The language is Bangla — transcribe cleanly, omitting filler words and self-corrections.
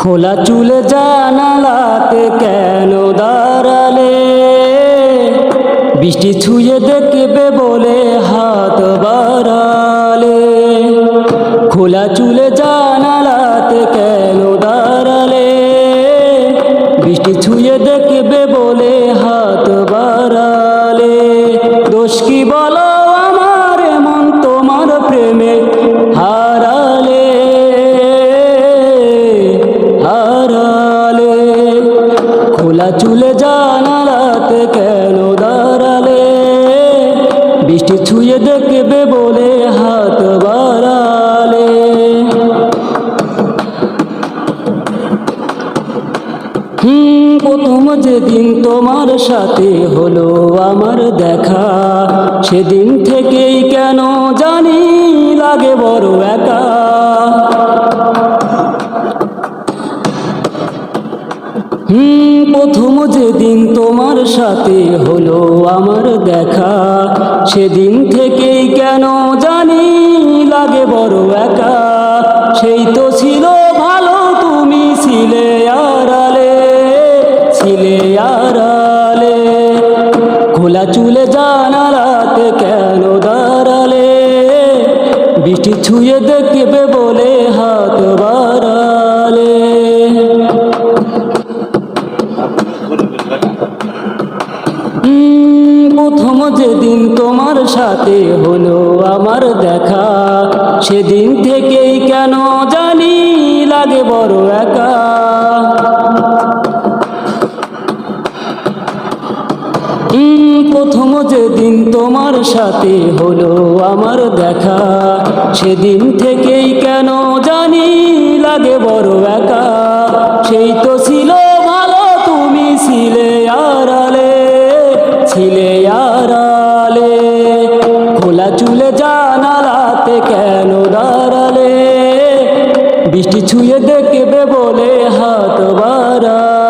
খোলা চুলে জানালাতে কেন দাঁড়ালে? বৃষ্টি ছুঁয়ে দেখবে বলে হাত বাড়ালে। খোলা চুলে জানালাতে কেন দাঁড়ালে? বৃষ্টি ছুঁয়ে দেখবে বলে হাত বাড়ালে। দোষ কি বলো আমার মন তোমার প্রেমে হারালে হারালে। খোলা চুলে জানালাতে কেন দাঁড়ালে? বৃষ্টি ছুঁয়ে দেখবে বলে হাত বাড়ালে। প্রথম যেদিন তোমার সাথে হলো আমার দেখা, সেদিন থেকেই কেন জানি লাগে বড় একা। প্রথম যেদিন তোমার সাথে হলো আমার দেখা, সেদিন থেকেই কেন জানি লাগে বড় একা। সেই তো ছিল ভালো, তুমি ছিলে আড়ালে ছিলে আড়ালে। খোলা চুলে জানালাতে কেন দাঁড়ালে? বৃষ্টি ছুঁয়ে দেখবে বলে হাত বাড়ালে। প্রথম যেদিন তোমার সাথে হলো আমার দেখা, সেদিন থেকেই কেন জানি লাগে বড় একা। প্রথম যেদিন তোমার সাথে হলো আমার দেখা, সেদিন থেকেই কেন জানি লাগে বড় একা। সেই তো ছিল ভালো, তুমি ছিলে আড়ালে ছিলে আড়ালে। খোলা চুলে জানালাতে কেন দাঁড়ালে? বৃষ্টি ছুঁয়ে দেখবে বলে হাত বাড়ালে।